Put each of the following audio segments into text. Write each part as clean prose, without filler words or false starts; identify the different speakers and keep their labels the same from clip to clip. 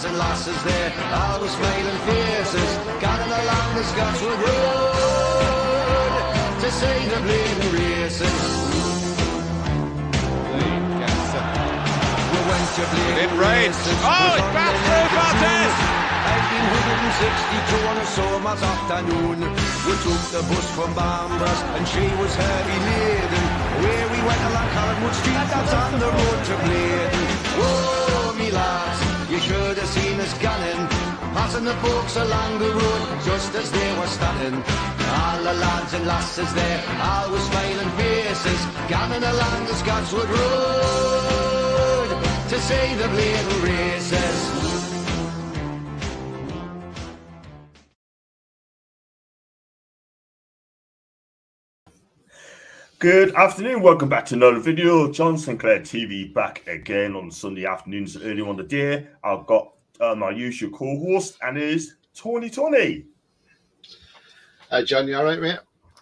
Speaker 1: and lasses there, all with smiling faces, gathering along the Scotswood Road to see the bleeding races. We went to bleeding races.
Speaker 2: Oh, it's back through Cortez!
Speaker 1: 1862 on a summer's afternoon, we took the bus from Bambras and she was heavy laden. Where we went along Collinwood Street, that's on the road to Bladen. Whoa, me lads, you should have seen us gunning, passing the folks along the road just as they were standing. All the lads and lasses there, all with smiling faces, gunning along the Scotswood Road to see the bleeding races.
Speaker 3: Good afternoon, welcome back to another video. John Sinclair TV back again on Sunday afternoons, early on the day. I've got my usual co-host, and it is Tony.
Speaker 4: John, you all right, mate?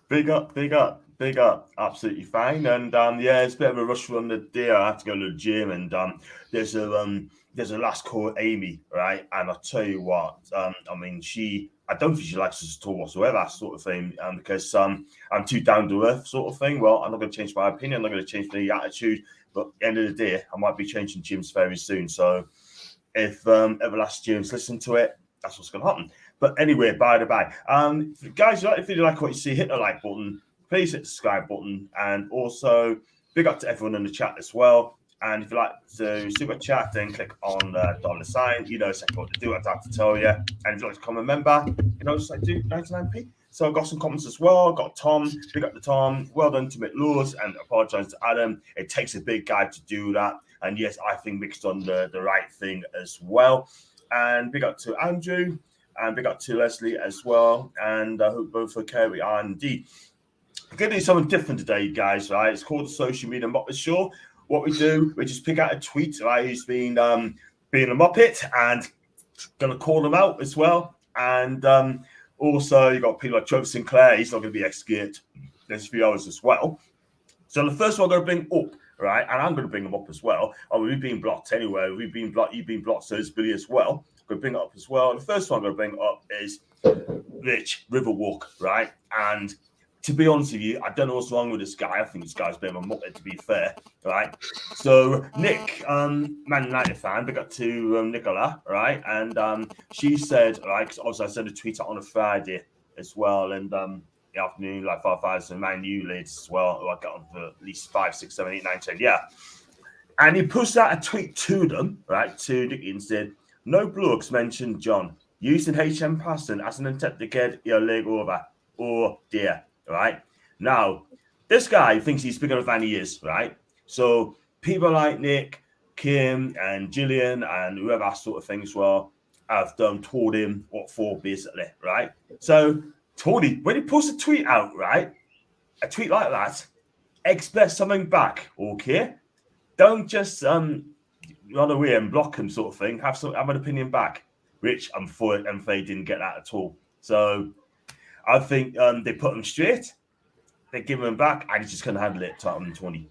Speaker 3: Big up. Absolutely fine. And yeah, it's a bit of a rush on the day. I had to go to the gym, and there's a last call, Amy, right? And I'll tell you what, I mean, I don't think she likes us at all whatsoever, sort of thing, because I'm too down to earth, sort of thing. Well, I'm not going to change my opinion. I'm not going to change the attitude. But at the end of the day, I might be changing gyms very soon. So if Everlast Gyms listen to it, that's what's going to happen. But anyway, by the by, guys, if you like what you see, hit the like button. Please hit the subscribe button. And also, big up to everyone in the chat as well. And if you like to super chat, then click on the $sign. You know exactly what to do. I don't have to tell you. And if you like to become a member, you know, just like do 99p. So I've got some comments as well. Got Tom. Big up to Tom. Well done to Mick Lewis, and apologise to Adam. It takes a big guy to do that. And yes, I think Mick's done the right thing as well. And big up to Andrew. And big up to Leslie as well. And I hope both okay. We are indeed. We're going to do something different today, guys, right? It's called the Social Media Muppet Show. What we do, we just pick out a tweet, right? Who's been being a Muppet, and going to call them out as well. And also, you got people like Trevor Sinclair. He's not going to be executed. There's a few others as well. So the first one I'm going to bring up, right? And I'm going to bring them up as well. Oh, we've been blocked anyway. We've been blocked. You've been blocked. So it's Billy as well. I'm going to bring it up as well. The first one I'm going to bring up is Rich Riverwalk, right? And to be honest with you, I don't know what's wrong with this guy. I think this guy's a bit of a muppet, to be fair, right? So Nick, Man United fan, big up to Nicola, right? And she said, right, because obviously I sent a tweet out on a Friday as well, and the afternoon, like 5,000 Man U leads as well, who I got on for at least 5, 6, 7, 8, 9, 10, yeah. And he pushed out a tweet to them, right, to Nicky, and said, no blokes mentioned John using HM passing as an attempt to get your leg over. Oh dear. Right now, this guy thinks he's bigger than he is, right? So people like Nick, Kim, and Gillian, and whoever sort of thing as well have told him what for, basically, right? So Tony, when he posts a tweet out, right, a tweet like that, expect something back, okay? Don't just run away and block him, sort of thing. Have an opinion back, which I'm afraid didn't get that at all. So I think they put him straight, they give him back, and he's just going to handle it to 20.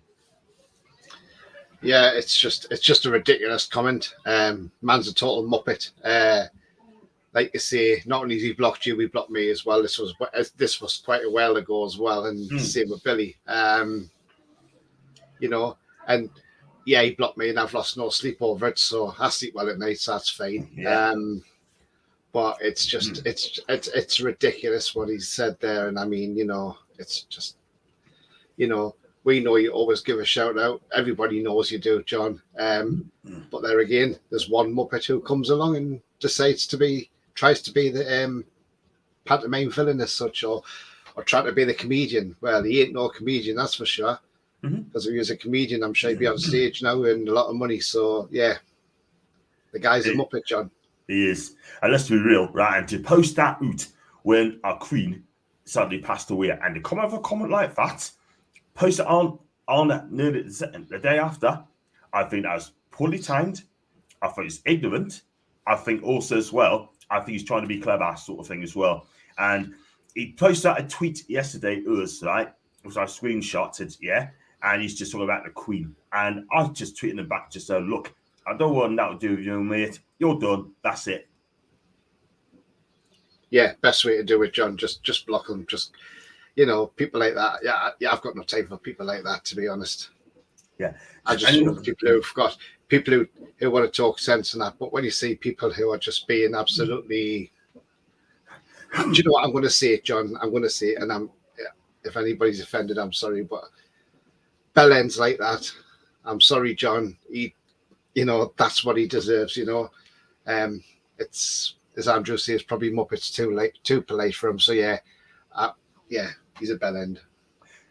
Speaker 4: Yeah, it's just a ridiculous comment. Man's a total muppet. Like you say, not only has he blocked you, he blocked me as well. This was quite a while ago as well, and same with Billy. You know, and yeah, he blocked me, and I've lost no sleep over it. So I sleep well at night, so that's fine. Yeah. But it's just it's ridiculous what he said there, and I mean, you know, it's just, you know, we know you always give a shout out. Everybody knows you do, John. But there again, there's one Muppet who comes along and tries to be the pantomime villain as such, or trying to be the comedian. Well, he ain't no comedian, that's for sure. Because if he was a comedian, I'm sure he'd be on stage now and a lot of money. So yeah, the guy's a Muppet, John.
Speaker 3: He is. And let's be real, right? And to post that out when our queen suddenly passed away, and to come up with a comment like that, post it on nearly the day after, I think that was poorly timed. I think it's ignorant. I think also as well, I think he's trying to be clever, sort of thing as well. And he posted out a tweet yesterday, right? Which I screenshotted, yeah. And he's just talking about the queen. And I just tweeted him back, just look, I don't want that to do with you, mate. You're done. That's it.
Speaker 4: Yeah, best way to do it, John. Just block them. Just, people like that. Yeah, I've got no time for people like that, to be honest.
Speaker 3: Yeah,
Speaker 4: I just love people who want to talk sense and that. But when you see people who are just being absolutely, do you know what I'm going to say, John? I'm going to say it, and if anybody's offended, I'm sorry, but bell ends like that. I'm sorry, John. That's what he deserves. It's, as Andrew says, probably Muppets too polite for him. So yeah, he's a bell end.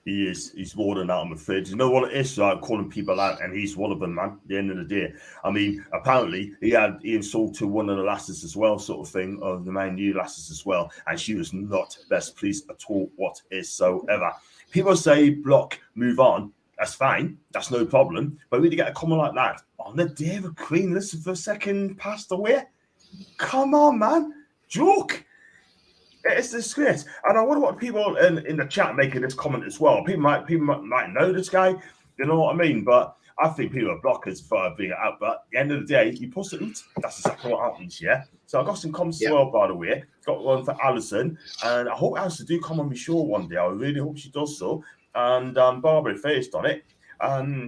Speaker 3: He is. He's more than that, I'm afraid. You know what it is? Like calling people out, and he's one of them, man. At the end of the day, I mean, apparently he insulted one of the lasses as well, sort of thing, of the Man U lasses as well, and she was not best pleased at all whatsoever. People say block, move on. That's fine. That's no problem. But when you get a comment like that on the day of Queen Elizabeth II passed away, come on, man, joke. It's disgrace. And I wonder what people in the chat making this comment as well. People might know this guy, you know what I mean? But I think people are blockers for being out. But at the end of the day, you post it. That's exactly what happens, yeah? So I got some comments as well, by the way. Got one for Alison. And I hope Alison do come on me show one day. I really hope she does so. And Barbara faced on it.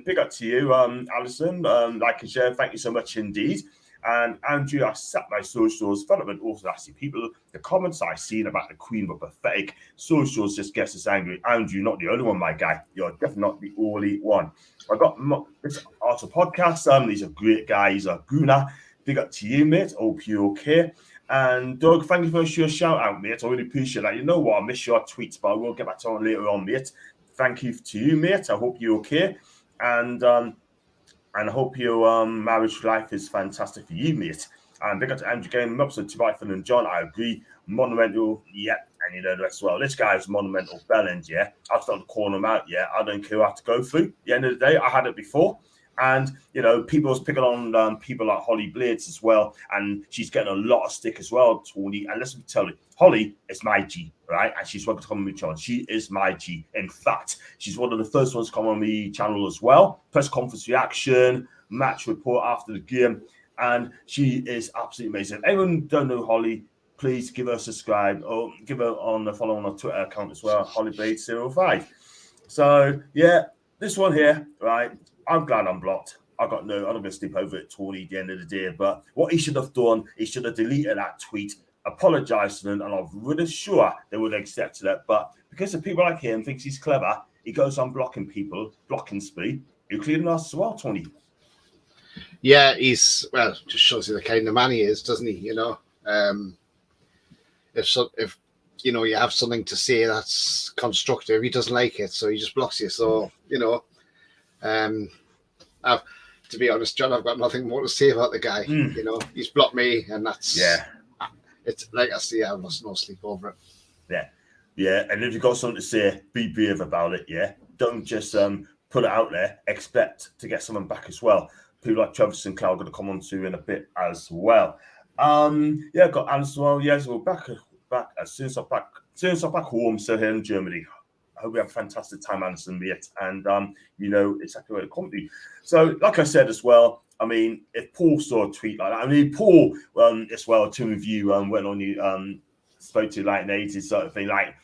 Speaker 3: Big up to you, Alison. Like and share. Thank you so much indeed. And Andrew, I set my socials, development also asking people, the comments I seen about the Queen were pathetic. Socials just gets us angry. Andrew, not the only one, my guy. You're definitely not the only one. I got this Arthur podcast. These are great guys. Guna, big up to you, mate. Hope you're okay. And Doug, thank you for your shout out, mate. I really appreciate that. You know what? I miss your tweets, but I will get back to it later on, mate. Thank you to you, mate. I hope you're okay. And I hope your marriage life is fantastic for you, mate. And big up to Andrew Game, Muppet, to Byford and John. I agree. Monumental, yeah. And you know that as well. This guy's monumental bellend, yeah. I've started to call him out, yeah. I don't care what I have to go through. At the end of the day, I had it before. And, people was picking on people like Holly Blades as well. And she's getting a lot of stick as well, Tony. And let me tell you, Holly is my G, right? And she's welcome to come on my channel. She is my G. In fact, she's one of the first ones to come on my channel as well. Press conference reaction, match report after the game. And she is absolutely amazing. If anyone don't know Holly, please give her a subscribe or give her on the follow on her Twitter account as well, HollyBlades05. So, yeah, this one here, right? I'm glad I'm blocked. I'm not going to sleep over it, Tony, at the end of the day. But what he should have done, he should have deleted that tweet, apologized to them, and I'm really sure they would have accepted it. But because of people like him thinks he's clever, he goes on blocking people, blocking spree, including us as well, Tony.
Speaker 4: Yeah, just shows you the kind of man he is, doesn't he? If you have something to say that's constructive, he doesn't like it, so he just blocks you. So, to be honest, John, I've got nothing more to say about the guy. He's blocked me, and that's it's like I say, I've lost no sleep over it.
Speaker 3: Yeah. And if you've got something to say, be brave about it. Yeah, don't just put it out there. Expect to get someone back as well. People like Trevor Sinclair are going to come on to in a bit as well. Got Anne as well. Yes, we're back as soon as I'm back home. So here in Germany. I hope we have a fantastic time, Anderson, mate. And exactly where it come to. So, like I said as well, I mean, if Paul saw a tweet like that, I mean, Paul as well, two of you went on you spoke to like an 80s sort of thing, like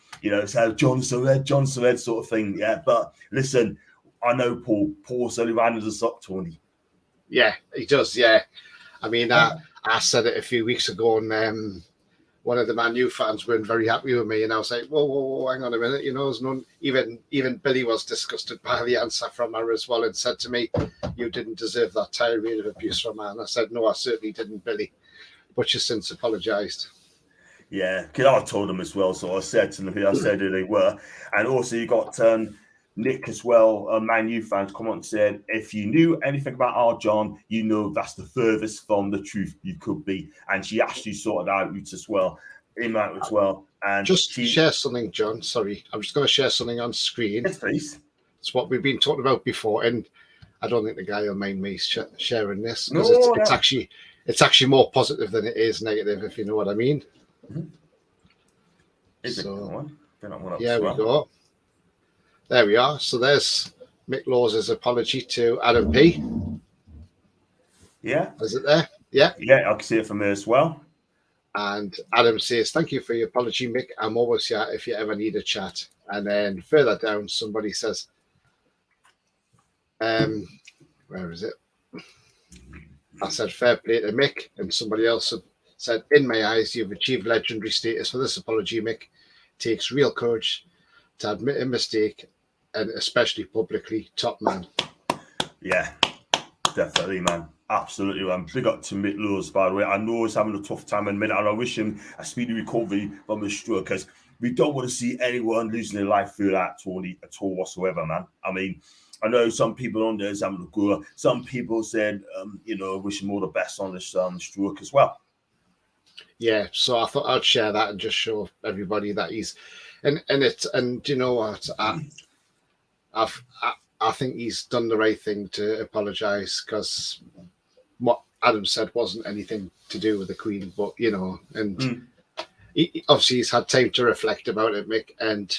Speaker 3: so Johnson Red sort of thing. Yeah, but listen, I know Paul's only rounded us up, Tony.
Speaker 4: Yeah, he does. Yeah, I mean, I said it a few weeks ago, and one of the Man U fans weren't very happy with me, and I was like, whoa, hang on a minute, there's none. Even Billy was disgusted by the answer from her as well, and said to me, "You didn't deserve that tirade of abuse from her." And I said, "No, I certainly didn't, Billy." But she's since apologised.
Speaker 3: Yeah, because I told them as well, so I said to them who they were, and also you got Nick as well, Man U fans, come on and said, if you knew anything about our John, that's the furthest from the truth you could be. And she actually sorted out as well, And
Speaker 4: share something, John. Sorry, I'm just going to share something on screen.
Speaker 3: Yes, please.
Speaker 4: It's what we've been talking about before, and I don't think the guy will mind me sharing this because it's actually more positive than it is negative, if you know what I mean.
Speaker 3: Mm-hmm.
Speaker 4: We go. There we are. So there's Mick Laws's apology to Adam P.
Speaker 3: Yeah.
Speaker 4: Is it there? Yeah.
Speaker 3: Yeah, I can see it from here as well.
Speaker 4: And Adam says, "Thank you for your apology, Mick. I'm always here if you ever need a chat." And then further down, somebody says, where is it? I said, "Fair play to Mick." And somebody else said, "In my eyes, you've achieved legendary status for this apology, Mick. It takes real courage to admit a mistake, and especially publicly. Top man."
Speaker 3: Yeah, definitely, man. Absolutely, man. Big up to Mick Lewis, by the way. I know he's having a tough time in a minute, and I wish him a speedy recovery from his stroke, because we don't want to see anyone losing their life through that at all whatsoever, man. I mean, I know some people on there is having a go. Some people said, wish him all the best on this stroke as well.
Speaker 4: Yeah, so I thought I'd share that and just show everybody that he's, and you know what, I think he's done the right thing to apologise, because what Adam said wasn't anything to do with the Queen, but and he obviously he's had time to reflect about it, Mick, and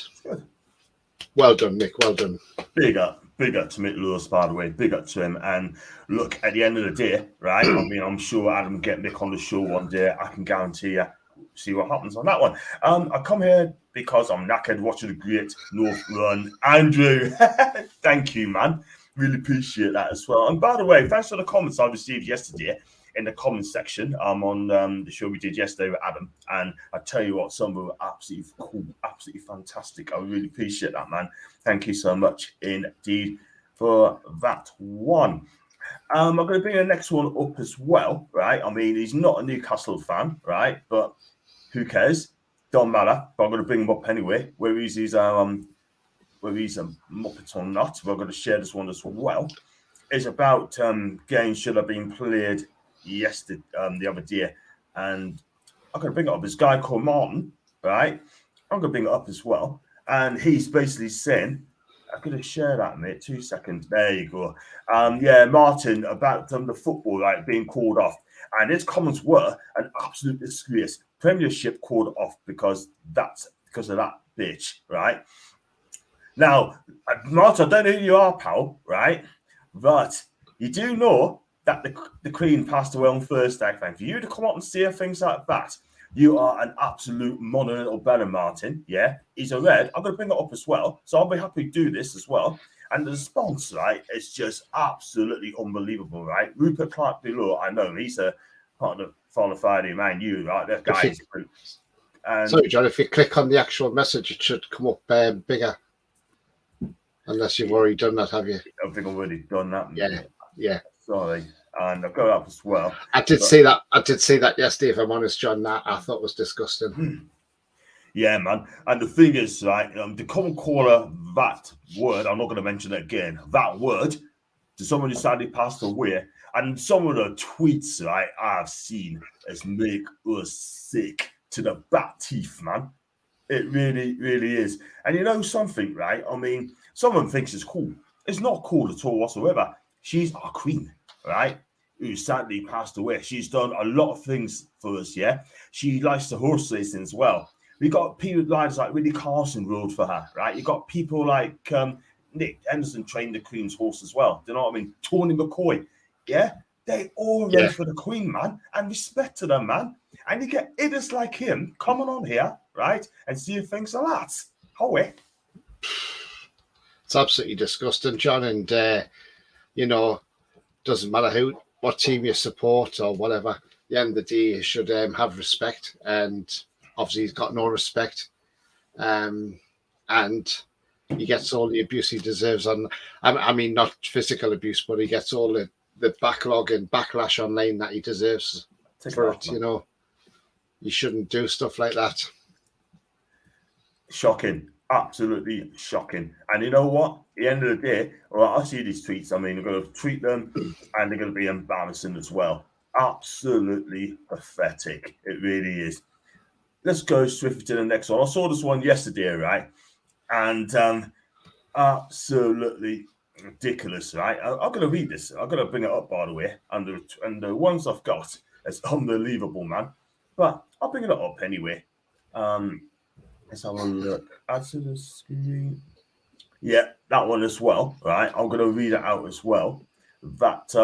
Speaker 4: well done, Mick, well done.
Speaker 3: Big up to Mick Lewis, by the way. Big up to him. And look, at the end of the day, right? I mean, I'm sure Adam will get Mick on the show one day. I can guarantee you. See what happens on that one. I come here because I'm knackered watching the great North Run. Andrew, thank you, man. Really appreciate that as well. And by the way, thanks for the comments I received yesterday in the comments section on the show we did yesterday with Adam. And I tell you what, some were absolutely cool, absolutely fantastic. I really appreciate that, man. Thank you so much indeed for that one. I'm going to bring the next one up as well, right? I mean, he's not a Newcastle fan, right? But who cares? Don't matter. But I'm going to bring him up anyway. Whether he's a Muppet or not, we're going to share this one as well. It's about games should have been played yesterday, the other day, and I'm going to bring it up. This guy called Martin, right? I'm going to bring it up as well, and he's basically saying, I'm going to share that, mate. 2 seconds. There you go. Martin, about the football being called off, and his comments were an absolute disgrace. Premiership called off because of that bitch, right? Now, Martin, I don't know who you are, pal, right? But you do know that the Queen passed away on Thursday. Thank you. For you to come up and say things like that, you are an absolute monumental better, Martin. Yeah, he's a red. I'm going to bring it up as well. So I'll be happy to do this as well. And the response, right, is just absolutely unbelievable, right? Rupert Clark below, I know he's a part of the Follow Friday Man U, right? That guy is.
Speaker 4: Sorry, John, if you click on the actual message, it should come up bigger. Unless you've already done that, have you?
Speaker 3: I think I've already done that.
Speaker 4: Yeah.
Speaker 3: Sorry. And I've got it up as well.
Speaker 4: I did see that yesterday, if I'm honest, John. That I thought was disgusting.
Speaker 3: Yeah, man. And the thing is, right, the common caller, that word, I'm not going to mention it again, that word, to someone who sadly passed away, and some of the tweets, right, I've seen is make us sick to the back teeth, man. It really, really is. And you know something, right? I mean, someone thinks it's cool. It's not cool at all whatsoever. She's our queen, right? Who sadly passed away. She's done a lot of things for us, yeah? She likes to horse racing as well. We got people like Willie Carson rode for her, right? You got people like Nick Henderson trained the Queen's horse as well. Do you know what I mean? Tony McCoy, yeah? They all rode for the Queen, man, and respect to them, man. And you get idiots like him coming on here, right, and see things like that. How it?
Speaker 4: It's absolutely disgusting, John. And doesn't matter what team you support or whatever. At the end of the day, you should have respect. And obviously, he's got no respect. And he gets all the abuse he deserves. I mean, not physical abuse, but he gets all the backlog and backlash online that he deserves for it. You shouldn't do stuff like that.
Speaker 3: Shocking. Absolutely shocking. And you know what? At the end of the day, I see these tweets. I mean, they're going to tweet them and they're going to be embarrassing as well. Absolutely pathetic. It really is. Let's go swiftly to the next one. I saw this one yesterday, right? And absolutely ridiculous, right? I'm going to read this. I'm going to bring it up, by the way. And the ones I've got, it's unbelievable, man. But I'll bring it up anyway. Let's have a look. Add to the screen. Yeah, that one as well, right? I'm going to read it out as well. That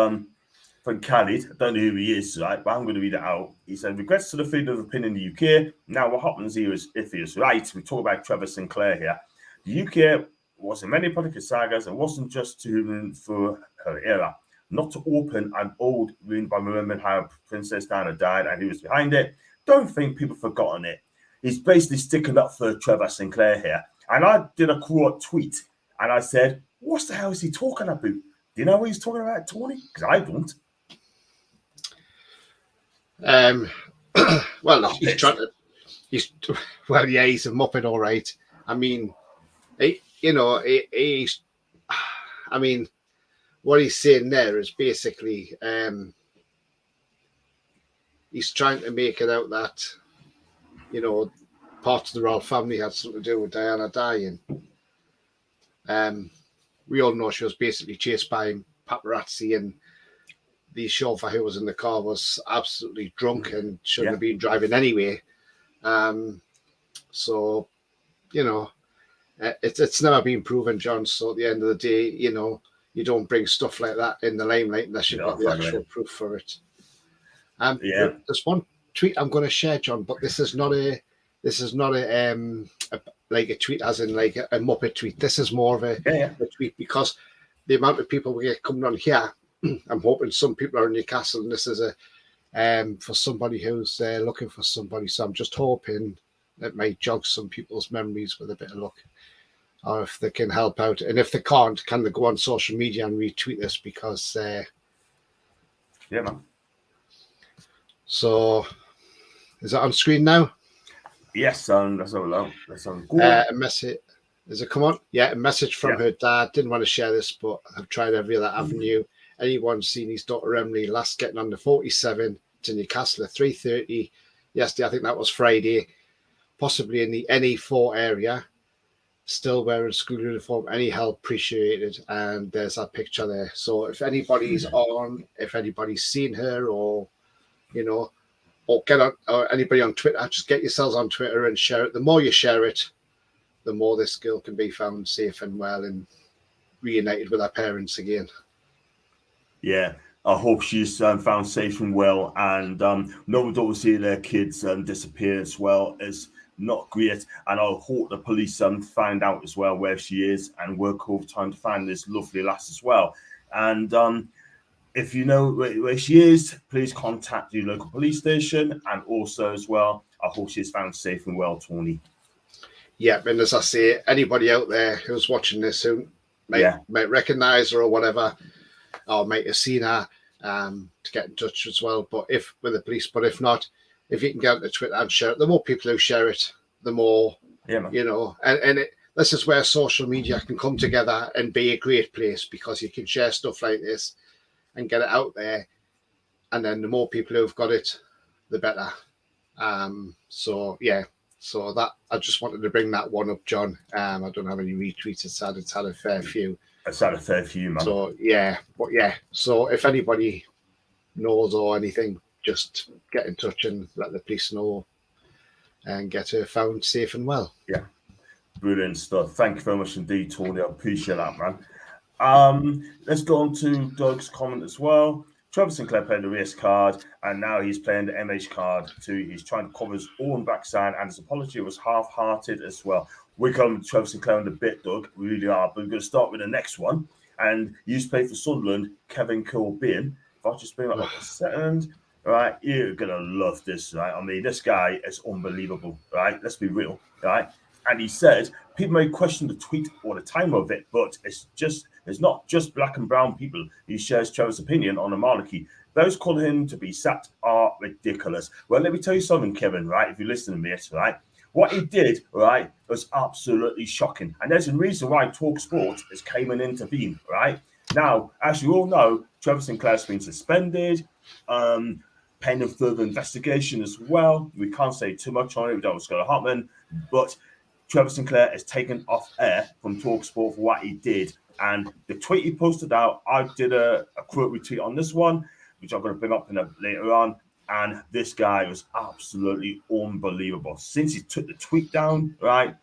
Speaker 3: from Khalid. I don't know who he is, right? But I'm going to read it out. He said, regrets to the freedom of opinion in the UK. Now, what happens here is iffy. Is right. We talk about Trevor Sinclair here. The UK was in many political sagas and wasn't just to human for her era. Not to open an old wound by remembering how Princess Diana died and who was behind it. Don't think people have forgotten it. He's basically sticking up for Trevor Sinclair here. And I did a quote tweet and I said, what the hell is he talking about? Do you know what he's talking about, Tony? Because I don't.
Speaker 4: Well, no, he's trying to. He's well, yeah, he's a Muppet, all right. I mean, he's. I mean, what he's saying there is basically, he's trying to make it out that, parts of the royal family had something to do with Diana dying. We all know she was basically chased by paparazzi, and the chauffeur who was in the car was absolutely drunk and shouldn't have been driving anyway. So, it's never been proven, John. So at the end of the day, you don't bring stuff like that in the limelight unless you've got the actual proof for it. There's one tweet I'm going to share, John, but this is not a like a tweet as in like a Muppet tweet. This is more of a tweet because the amount of people we get coming on here, I'm hoping some people are in Newcastle, and this is a for somebody who's looking for somebody. So I'm just hoping it might jog some people's memories with a bit of luck, or if they can help out. And if they can't, can they go on social media and retweet this? Because
Speaker 3: yeah, man.
Speaker 4: So is that on screen now?
Speaker 3: Yes, son. That's all. That's on.
Speaker 4: A message. Is it come on? Yeah, a message from her dad. Didn't want to share this, but I've tried every other avenue. Anyone seen his daughter Emily last getting on the 47 to Newcastle at 3:30 yesterday? I think that was Friday. Possibly in the NE4 area. Still wearing school uniform. Any help appreciated. And there's that picture there. So if anybody's on, if anybody's seen her, or or get on, or anybody on Twitter, just get yourselves on Twitter and share it. The more you share it, the more this girl can be found safe and well and reunited with her parents again.
Speaker 3: Yeah, I hope she's found safe and well. And no, don't see their kids disappear as well. It's not great. And I hope the police find out as well where she is and work overtime to find this lovely lass as well. And if you know where she is, please contact your local police station. And also as well, I hope she's found safe and well, Tony.
Speaker 4: Yeah, and as I say, anybody out there who's watching this who might recognise her or whatever, or might have seen her, to get in touch as well. But if with the police, but if not, if you can get onto Twitter and share it, the more people who share it, the more this is where social media can come together and be a great place, because you can share stuff like this and get it out there, and then the more people who've got it, the better. So that I just wanted to bring that one up, John. I don't have any retweets. It's had a fair few.
Speaker 3: It's had a fair few, man.
Speaker 4: So So if anybody knows or anything, just get in touch and let the police know and get her found safe and well.
Speaker 3: Yeah, brilliant stuff. Thank you very much indeed, Tony. I appreciate that, man. Let's go on to Doug's comment as well. Trevor Sinclair played the race card, and now he's playing the MH card too. He's trying to cover his own backside, and his apology was half-hearted as well. We're coming to Trevor Sinclair in a bit, Doug. We really are. But we're going to start with the next one. And he used to play for Sunderland, Kevin Corbin. If I just bring up a second, right? You're going to love this, right? I mean, this guy is unbelievable, right? Let's be real, right? And he said, people may question the tweet or the time of it, but it's not just black and brown people who shares Trevor's opinion on the monarchy. Those calling him to be sacked are ridiculous. Well, let me tell you something, Kevin, right? If you listen to me, right? What he did, right, was absolutely shocking. And there's a reason why TalkSport has came and intervened, right? Now, as you all know, Trevor Sinclair's been suspended, pending further investigation as well. We can't say too much on it. We don't know what's going to happen. But Trevor Sinclair is taken off air from TalkSport for what he did. And the tweet he posted out, I did a quote retweet on this one, which I'm going to bring up later on. And this guy was absolutely unbelievable. Since he took the tweet down, right,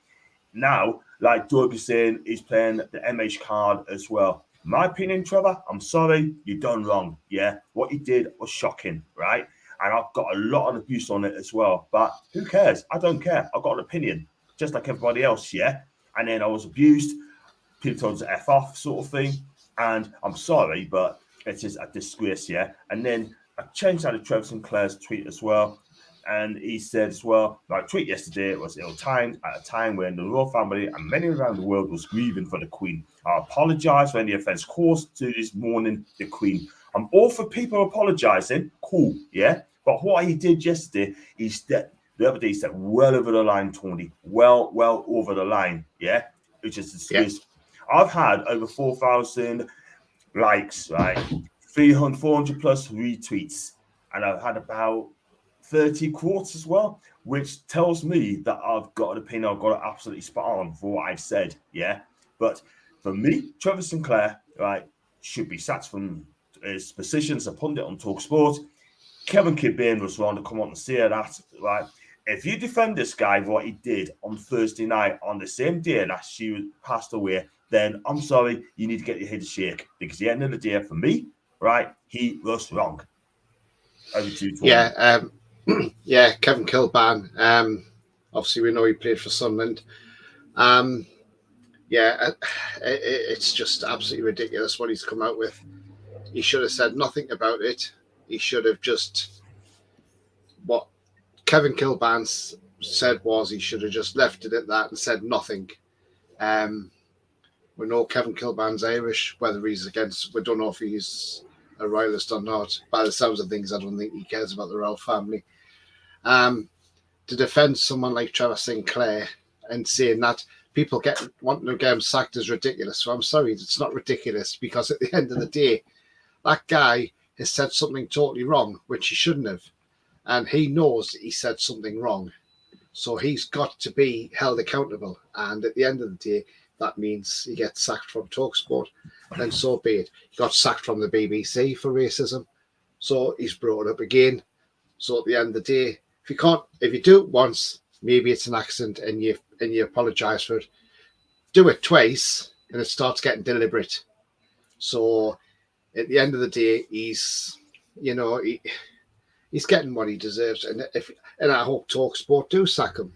Speaker 3: now, like Doug is saying, he's playing the MH card as well. My opinion, Trevor, I'm sorry, you done wrong. Yeah, what you did was shocking, right? And I've got a lot of abuse on it as well. But who cares? I don't care. I've got an opinion, just like everybody else, yeah? And then I was abused, people told us to F off, sort of thing. And I'm sorry, but it is a disgrace, yeah? And then I changed out of Trevor Sinclair's tweet as well. And he said as well, my tweet yesterday was ill-timed at a time when the royal family and many around the world was grieving for the Queen. I apologise for any offence caused to this morning the Queen. I'm all for people apologising, cool, yeah? But what he did yesterday is that the other day he stepped well over the line, Tony. Well over the line, yeah? Which is disgraceful. Yeah. I've had over 4,000 likes, right? 400 plus retweets. And I've had about 30 quotes as well, which tells me that I've got an opinion, I've got it absolutely spot on for what I've said, yeah? But for me, Trevor Sinclair, right, should be sacked from his position as a pundit on TalkSport. Kevin Kilbane was wrong to come on and say that, right? If you defend this guy for what he did on Thursday night on the same day that she passed away, then I'm sorry, you need to get your head a shake, because at the end of the day, for me, right, he was wrong. Over to you,
Speaker 4: Tony. Yeah, Kevin Kilbane. Obviously, we know he played for Sunderland. It's just absolutely ridiculous what he's come out with. He should have said nothing about it. He should have just... What Kevin Kilbane said was he should have just left it at that and said nothing. We know Kevin Kilbane's Irish, whether he's against... We don't know if he's a royalist or not. By the sounds of things, I don't think he cares about the royal family. To defend someone like Trevor Sinclair and saying that people wanting to get him sacked is ridiculous. So I'm sorry, it's not ridiculous, because at the end of the day, that guy has said something totally wrong, which he shouldn't have. And he knows he said something wrong. So he's got to be held accountable. And at the end of the day, that means he gets sacked from TalkSport. Then so be it. He got sacked from the BBC for racism. So he's brought it up again. So at the end of the day, if you do it once, maybe it's an accident and you apologise for it. Do it twice and it starts getting deliberate. So at the end of the day, he's getting what he deserves. And I hope TalkSport do sack him.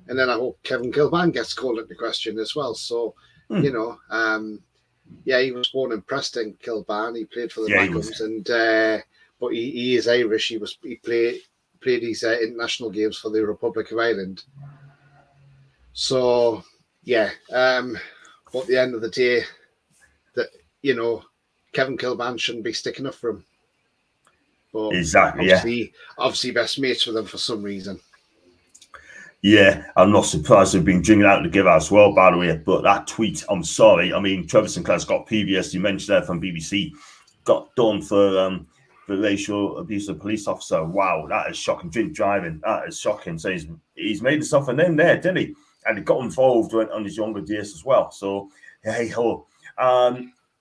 Speaker 4: And then I hope Kevin Kilbane gets called into question as well. So, he was born in Preston, Kilbane. He played for the Macums, but he is Irish. He played his international games for the Republic of Ireland. So, but at the end of the day, Kevin Kilbane shouldn't be sticking up for him. But obviously best mates with him for some reason.
Speaker 3: Yeah, I'm not surprised they've been drinking out together as well, by the way. But that tweet, I'm sorry. I mean, Trevor Sinclair's got PBS, you mentioned there from BBC, got done for racial abuse of a police officer. Wow, that is shocking. Drink driving, that is shocking. So he's made himself a name there, didn't he? And he got involved on his younger days as well. So, hey ho.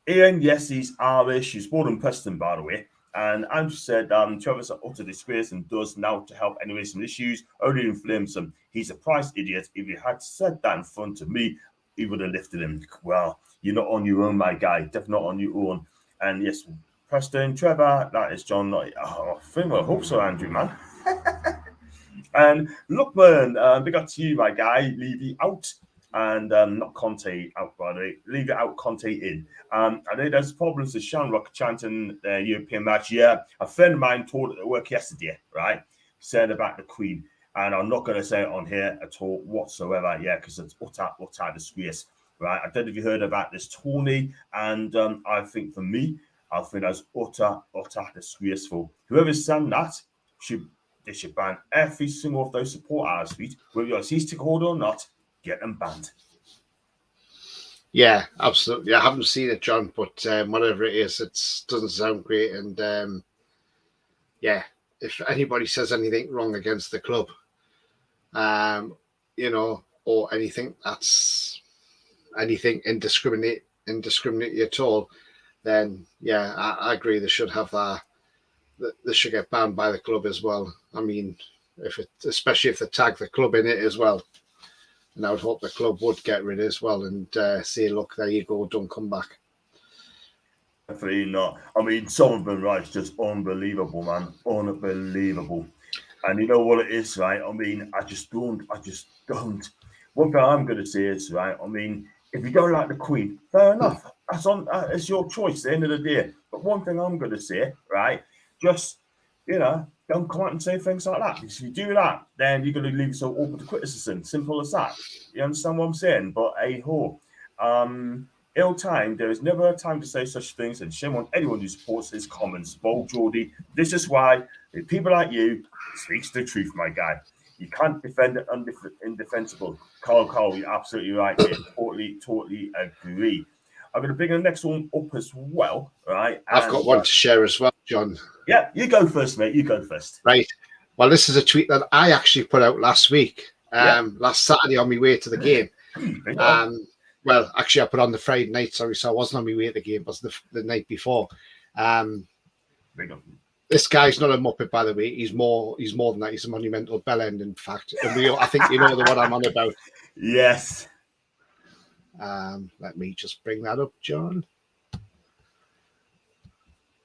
Speaker 3: Ian, yes, he's Irish. He's born in Preston, by the way. And Andrew said, Trevor's an utter disgrace and does now to help anyway some issues, only inflames him. He's a price idiot. If he had said that in front of me, he would have lifted him. Well, you're not on your own, my guy. Definitely not on your own. And yes, Preston, Trevor, that is John. I hope so, Andrew, man. And look, man, big up to you, my guy. Levy out. And not Conte out, by the way. Leave it out, Conte in. I know there's problems with Shamrock chanting the European match. Yeah, a friend of mine told it at work yesterday, right? Said about the Queen. And I'm not going to say it on here at all whatsoever, yeah, because it's utter disgrace, right? I don't know if you heard about this, Tony. And I think for me, I think that's utter disgraceful. Whoever's saying that, they should ban every single of those support hours, whether you're a season holder or not. Get them banned.
Speaker 4: Yeah, absolutely. I haven't seen it, John, but whatever it is, it doesn't sound great. And if anybody says anything wrong against the club, or anything that's anything indiscriminate at all, then I agree. They should have that. They should get banned by the club as well. I mean, especially if they tag the club in it as well. And I would hope the club would get rid as well and say, look, there you go, don't come back.
Speaker 3: Definitely not. I mean, some of them, right, it's just unbelievable, man. Unbelievable. And you know what it is, right? I mean, I just don't. One thing I'm going to say is, right, I mean, if you don't like the Queen, fair enough. It's your choice at the end of the day. But one thing I'm going to say, right, just, don't come out and say things like that. Because if you do that, then you're going to leave yourself open to criticism. Simple as that. You understand what I'm saying? But hey-ho. Ill time, there is never a time to say such things, and shame on anyone who supports his comments. Bold Geordie, this is why people like you speaks the truth, my guy. You can't defend it indefensible. Carl, you're absolutely right, mate. Totally agree. I'm going to bring the next one up as well, right?
Speaker 4: I've got one to share as well, John.
Speaker 3: Yeah, you go first, mate. You go first.
Speaker 4: Right. Well, this is a tweet that I actually put out last week, last Saturday on my way to the game. Well, actually, I put on the Friday night, sorry, so I wasn't on my way to the game, it was the night before. This guy's not a Muppet, by the way. He's more than that. He's a monumental bellend, in fact. And I think you know the one I'm on about.
Speaker 3: Yes.
Speaker 4: Let me just bring that up, John.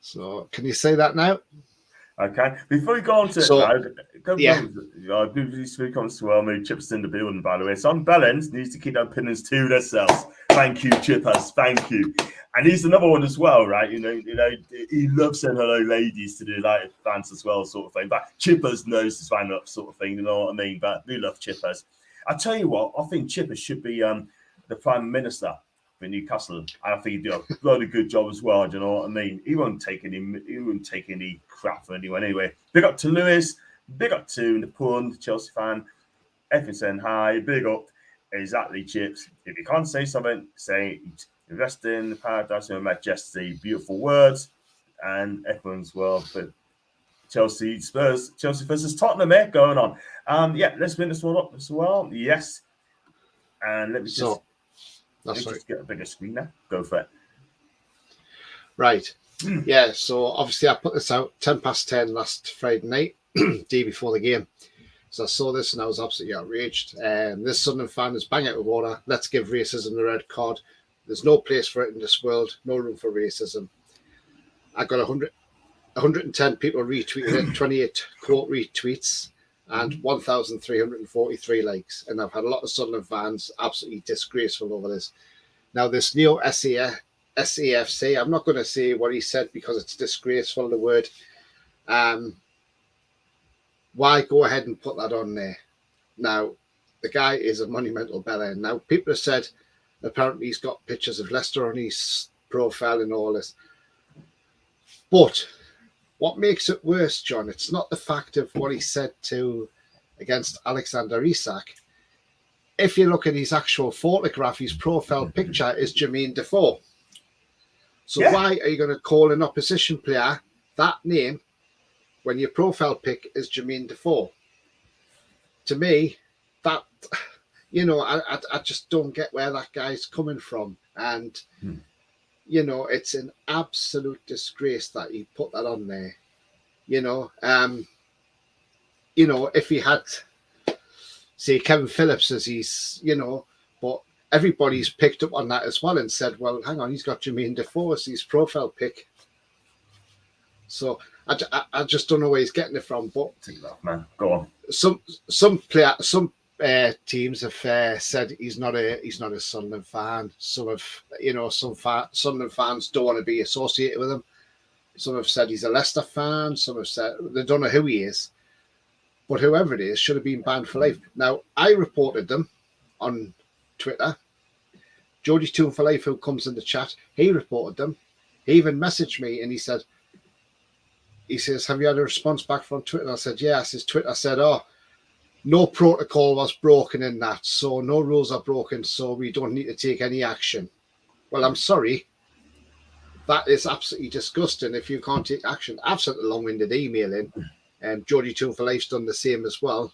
Speaker 4: So, can you say that now?
Speaker 3: Okay. Before we go on to speak on swell mood. Chips in the building, by the way. Some Bellends needs to keep their opinions to themselves. Thank you, Chippers. Thank you. And he's another one as well, right? You know, he loves saying hello, ladies, to the United fans as well, sort of thing. But Chippers knows to sign up, sort of thing. You know what I mean? But we love Chippers. I tell you what, I think Chippers should be the Prime Minister for Newcastle. I think he'd do a bloody good job as well. Do you know what I mean? He won't take any crap from anyone anyway. Big up to Lewis. Big up to the Pund, Chelsea fan. Everything saying hi. Big up. Exactly, Chips. If you can't say something, say it. Invest in the paradise of majesty. Beautiful words. And everyone's well. But Chelsea Spurs. Chelsea versus Tottenham, going on. Let's bring this one up as well. Yes. And let me just. Just get a bigger screen now. Go for it.
Speaker 4: Right. Yeah, so obviously I put this out 10:10 last Friday night, day before the game. So I saw this and I was absolutely outraged. This Sunderland fan is bang out of water. Let's give racism the red card. There's no place for it in this world. No room for racism. I got 110 people retweeted it, 28 quote retweets, and 1,343 likes. And I've had a lot of Sunderland fans absolutely disgraceful over this. Now, this Neo SAFC, I'm not going to say what he said because it's disgraceful, the word. Why go ahead and put that on there? Now, the guy is a monumental bellend. Now, people have said apparently he's got pictures of Leicester on his profile and all this. But what makes it worse, John, it's not the fact of what he said against Alexander Isak. If you look at his actual photograph, his profile picture is Jermaine Defoe. So why are you going to call an opposition player that name when your profile pic is Jermaine Defoe? To me, that, I just don't get where that guy's coming from. And, it's an absolute disgrace that he put that on there. If he had, say, Kevin Phillips as he's, but everybody's picked up on that as well and said, well, hang on, he's got Jermaine Defoe as his profile pic. So I just don't know where he's getting it from. But
Speaker 3: take that, man. Go on.
Speaker 4: Some teams have said he's not a Sunderland fan. Some Sunderland fans don't want to be associated with him. Some have said he's a Leicester fan. Some have said they don't know who he is. But whoever it is should have been banned for life. Now, I reported them on Twitter. Geordie Toon for Life, who comes in the chat, he reported them. He even messaged me and he says, have you had a response back from Twitter? And I said, yes. His Twitter said, no protocol was broken in that, so no rules are broken, so we don't need to take any action. Well, I'm sorry. That is absolutely disgusting if you can't take action. I've sent a long-winded email in, and Geordie Toon for Life's done the same as well.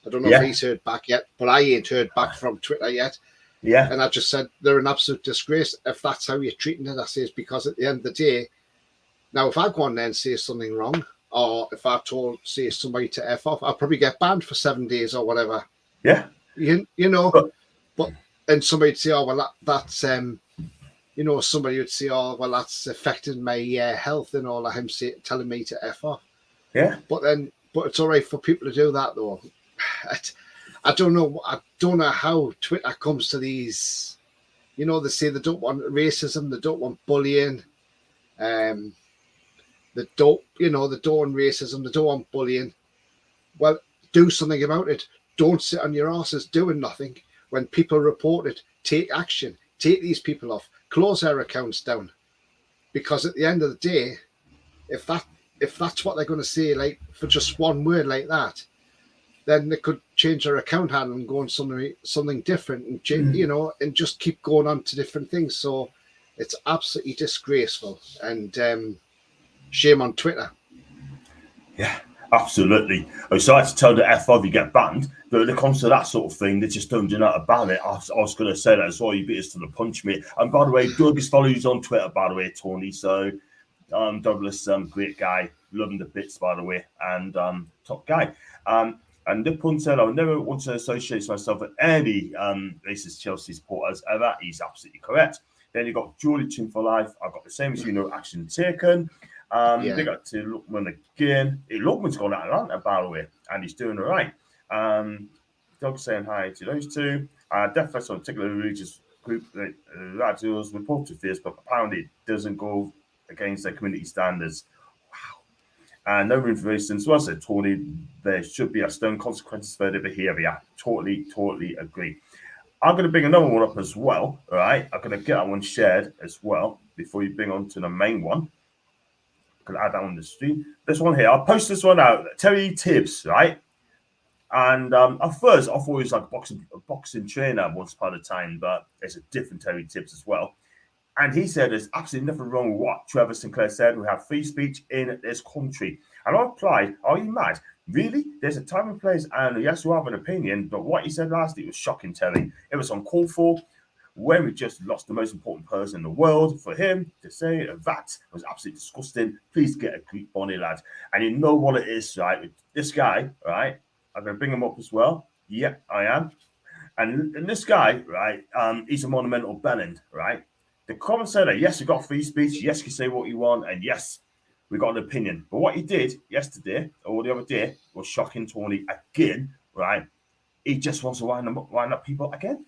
Speaker 4: I don't know if he's heard back yet, but I ain't heard back from Twitter yet. Yeah. And I just said they're an absolute disgrace. If that's how you're treating it, I say it's because at the end of the day, now if I go on there and say something wrong, or if I say somebody to F off, I'll probably get banned for 7 days or whatever. Yeah. But and somebody'd say, oh, well, that's, you know, somebody would say, "Oh, well, that's affecting my health and all." Him telling me to f off.
Speaker 3: Yeah.
Speaker 4: But it's all right for people to do that, though. I don't know. I don't know how Twitter comes to these. You know, they say they don't want racism, they don't want bullying, they don't want racism, they don't want bullying. Well, do something about it. Don't sit on your asses doing nothing. When people report it, take action. Take these people off. Close their accounts down. Because at the end of the day, if that's what they're going to say, like for just one word like that, then they could change their account handle and go on something different, and you know, and just keep going on to different things. So it's absolutely disgraceful, and shame on Twitter.
Speaker 3: Yeah, absolutely. I was sorry to tell the F off, you get banned, but when it comes to that sort of thing, they just don't do nothing about it. I was going to say that as well. You beat us to the punch, mate. And by the way, Doug follows on Twitter, by the way, Tony. So Douglas, great guy, loving the bits, by the way, and top guy. And Nick Punt said, I would never want to associate myself with any racist Chelsea supporters ever. He's absolutely correct. Then you got Julie Chin for life. I've got the same as you know, action taken. They got to Lookman again. Lookman's gone out of Atlanta, by the way, and he's doing all right. Doug saying hi to those two. Definitely on a particular religious group that deals report to Facebook. Apparently, it doesn't go against their community standards. No room for racism. So I said, Tony, there should be a stern consequences for their behaviour. Totally agree. I'm going to bring another one up as well, all right? I'm going to get that one shared as well before you bring on to the main one. I'm going to add that on the stream. This one here, I'll post this one out. Terry Tibbs, right? And at first, I thought he was like a boxing trainer once upon a time, but it's a different Terry Tibbs as well. And he said there's absolutely nothing wrong with what Trevor Sinclair said. We have free speech in this country. And I replied, are you mad? Really? There's a time and place, and yes, you have an opinion, but what he said last week was shocking, Terry. It was uncalled for when we just lost the most important person in the world. For him to say that was absolutely disgusting. Please get a Greek bonnie, lad. And you know what it is, right? This guy, right? I'm going to bring him up as well. Yeah, I am. And this guy, right, he's a monumental bellend, right? The comment said that, yes, you got free speech. Yes, you can say what you want. And yes, we got an opinion. But what he did yesterday or the other day was shocking, Tony, again, right? He just wants to wind up people again.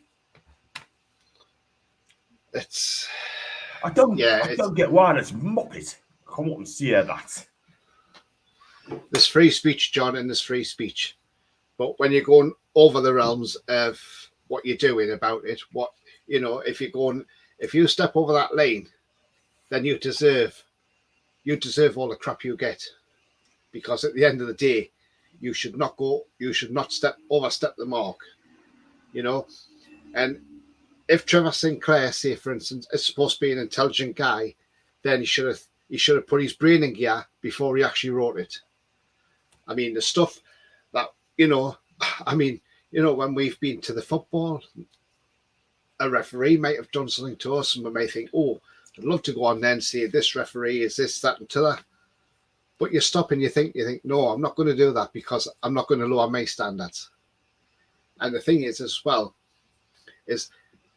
Speaker 3: I don't get why it's Muppet. Come on and see that.
Speaker 4: There's free speech, John, and there's free speech. But when you're going over the realms of what you're doing about it, if you step over that lane, then you deserve all the crap you get. Because at the end of the day, you should not overstep the mark. You know? And if Trevor Sinclair, say for instance, is supposed to be an intelligent guy, then he should have put his brain in gear before he actually wrote it. I mean, the stuff that, when we've been to the football, a referee might have done something to us and we may think, oh, I'd love to go on then and say this referee is this, that, and t'other. But you stop and you think, no, I'm not going to do that because I'm not going to lower my standards. And the thing is as well, is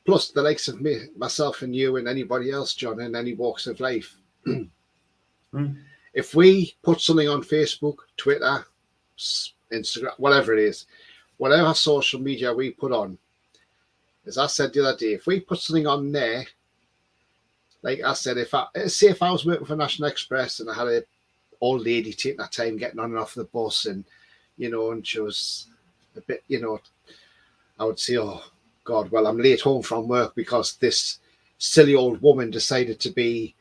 Speaker 4: plus the likes of me, myself and you and anybody else, John, in any walks of life. If we put something on Facebook, Twitter, Instagram, whatever it is, whatever social media we put on, as I said the other day, if we put something on there, like I said, if I was working for National Express and I had an old lady taking her time getting on and off the bus and, and she was a bit, I would say, oh, God, well, I'm late home from work because this silly old woman decided to be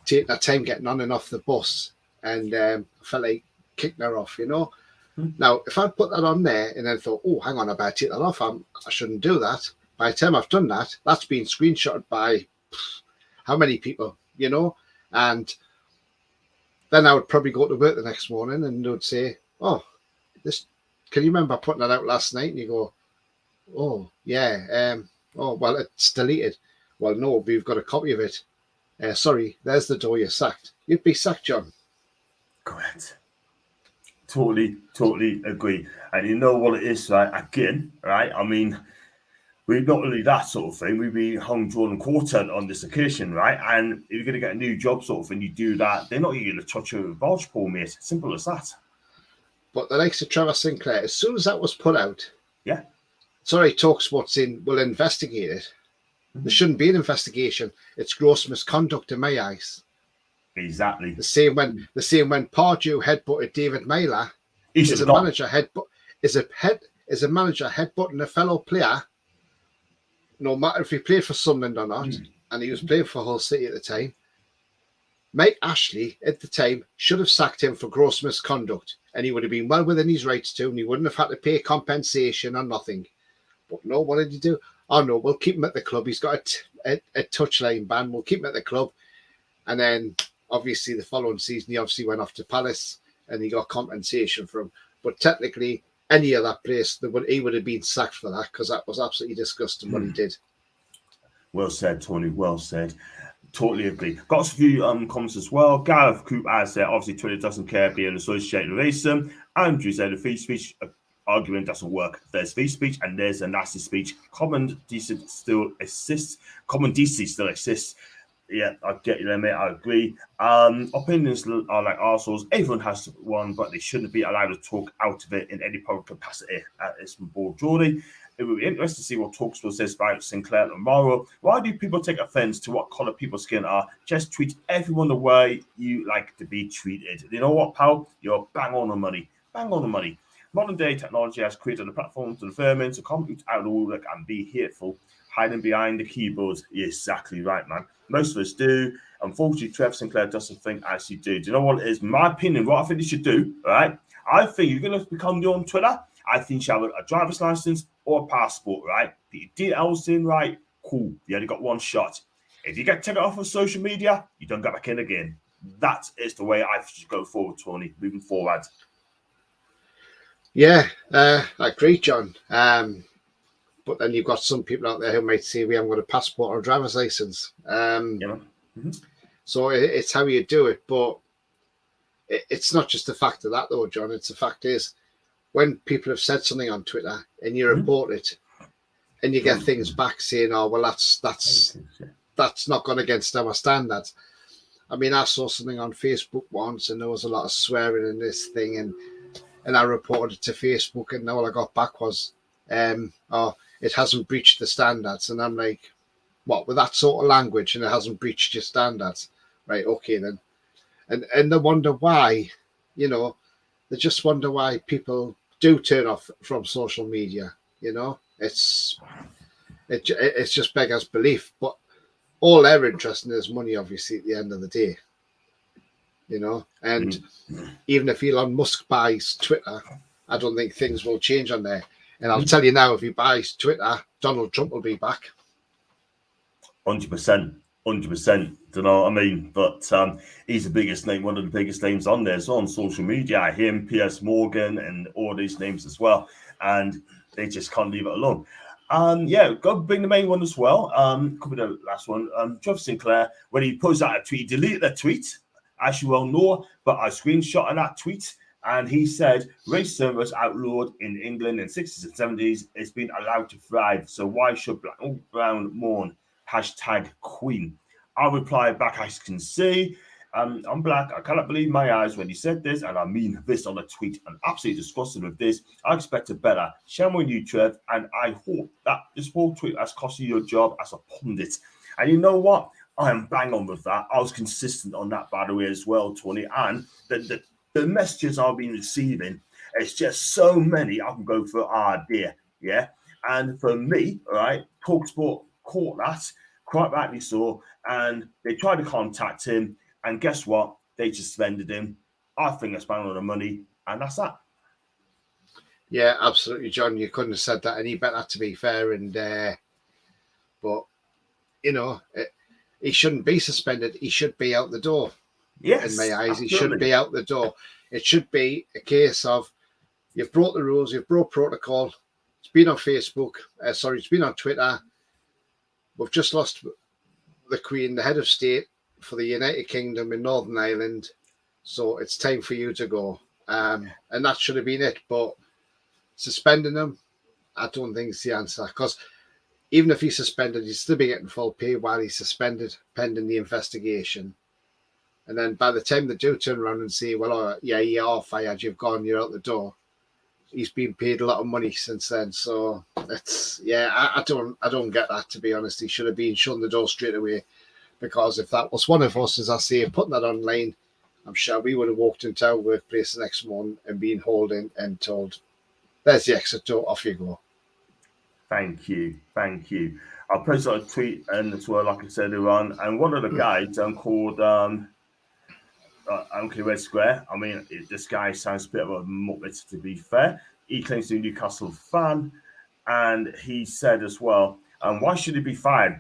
Speaker 4: taking her time getting on and off the bus and I felt like kicking her off, Now, if I'd put that on there and then thought, oh, hang on, I better take that off, I shouldn't do that. By the time I've done that, that's been screenshotted by how many people, and then I would probably go to work the next morning and they would say, oh, can you remember putting that out last night? And you go, oh, yeah, oh, well, it's deleted. Well, no, we've got a copy of it. Sorry, there's the door, you're sacked. You'd be sacked, John.
Speaker 3: Correct. Totally agree. And you know what it is, right? Again, right? I mean, We've not only that sort of thing, we've been hung, drawn, and quartered on this occasion, right? And if you're going to get a new job sort of thing, you do that, they're not going to touch a voucher pool, mate. Simple as that.
Speaker 4: But the likes of Trevor Sinclair, as soon as that was put out,
Speaker 3: yeah,
Speaker 4: sorry, TalkSport's will investigate it. There shouldn't be an investigation. It's gross misconduct in my eyes.
Speaker 3: Exactly.
Speaker 4: The same when Pardew headbutted David Meyler. Is a manager headbutting a fellow player, no matter if he played for Sunderland or not, and he was playing for Hull City at the time. Mike Ashley at the time should have sacked him for gross misconduct, and he would have been well within his rights too, and he wouldn't have had to pay compensation or nothing. But no, what did he do? Oh no, we'll keep him at the club. He's got a touchline ban. We'll keep him at the club. And then obviously the following season, he obviously went off to Palace and he got compensation from him. But technically, any other place, he would have been sacked for that, because that was absolutely disgusting what he did.
Speaker 3: Well said, Tony. Well said. Totally agree. Got a few comments as well. Gareth Coop has said, obviously, Twitter doesn't care being associated with racism. Andrew said, the free speech argument doesn't work. There's free speech and there's a nasty speech. Common decency still exists. Yeah, I get you there, mate. I agree. Opinions are like arseholes. Everyone has one, but they shouldn't be allowed to talk out of it in any public capacity. It's from Paul Geordie. It will be interesting to see what TalkSport says about Sinclair tomorrow. Why do people take offense to what color people's skin are? Just treat everyone the way you like to be treated. You know what, pal? You're bang on the money. Bang on the money. Modern day technology has created a platform to the vermin to compete out all that and be hateful, hiding behind the keyboards. You're exactly right, man. Most of us do. Unfortunately, Trevor Sinclair doesn't think as you do. Do you know what it is? My opinion, what I think you should do, all right? I think you're going to become new on Twitter. I think you should have a driver's license or a passport, right? Put your details in, right? Cool. You only got one shot. If you get taken off of social media, you don't get back in again. That is the way I should go forward, Tony, moving forward.
Speaker 4: Yeah, I agree, John. But then you've got some people out there who might say we haven't got a passport or a driver's license. So it's how you do it. But it's not just the fact of that, though, John. It's the fact is, when people have said something on Twitter and you report it, and you get things back saying, "Oh, well, that's not gone against our standards." I mean, I saw something on Facebook once, and there was a lot of swearing in this thing, and I reported it to Facebook, and all I got back was, "Oh, it hasn't breached the standards." And I'm like, "What, with that sort of language, and it hasn't breached your standards?" Right? Okay, then. And they wonder why, they just wonder why people do turn off from social media. It's just beggars belief. But all they're interested in is money, obviously, at the end of the day. And even if Elon Musk buys Twitter, I don't think things will change on there. And I'll tell you now, if he buys Twitter, Donald Trump will be back.
Speaker 3: 100%. 100%. Don't know what I mean? But he's the biggest name, one of the biggest names on there. So on social media, him, P.S. Morgan, and all these names as well. And they just can't leave it alone. Go bring the main one as well. Could be the last one. Trevor Sinclair, when he posts out a tweet, he deleted the tweet, as you well know, but I screenshot that tweet. And he said, racism was outlawed in England in the 60s and 70s. It's been allowed to thrive. So why should black or brown mourn? #Queen. I'll reply back, as you can see. I'm black. I cannot believe my eyes when he said this, and I mean this on a tweet. I'm absolutely disgusted with this. I expected better. Shame on you, Trev, and I hope that this whole tweet has cost you your job as a pundit. And you know what? I am bang on with that. I was consistent on that, by the way, as well, Tony. And the messages I've been receiving, it's just so many. I can go for dear, yeah. And for me, all right, TalkSport caught that, quite rightly so, and they tried to contact him, and guess what? They just suspended him. I think that's bang on the money, and that's that.
Speaker 4: Yeah, absolutely, John. You couldn't have said that any better, to be fair. And but he shouldn't be suspended. He should be out the door.
Speaker 3: Yes,
Speaker 4: in my eyes,
Speaker 3: absolutely.
Speaker 4: He should be out the door. It should be a case of you've broke the rules, you've broke protocol. It's been on Facebook. It's been on Twitter. We've just lost the Queen, the head of state for the United Kingdom in Northern Ireland. So it's time for you to go. And that should have been it. But suspending them, I don't think it's the answer. Because even if he's suspended, he's still be getting full pay while he's suspended pending the investigation. And then by the time they do turn around and say, well, oh, yeah, you are fired, you're out the door, he's been paid a lot of money since then. So it's, I don't get that, to be honest. He should have been shown the door straight away, because if that was one of us, as I say, putting that online, I'm sure we would have walked into our workplace the next morning and been hauled in and told, there's the exit door, off you go.
Speaker 3: Thank you. I'll post a tweet and as well, like I said earlier on, and one of the guys called Uncle Square. I mean, this guy sounds a bit of a muppet, to be fair. He claims to be a Newcastle fan, and he said as well, why should he be fired?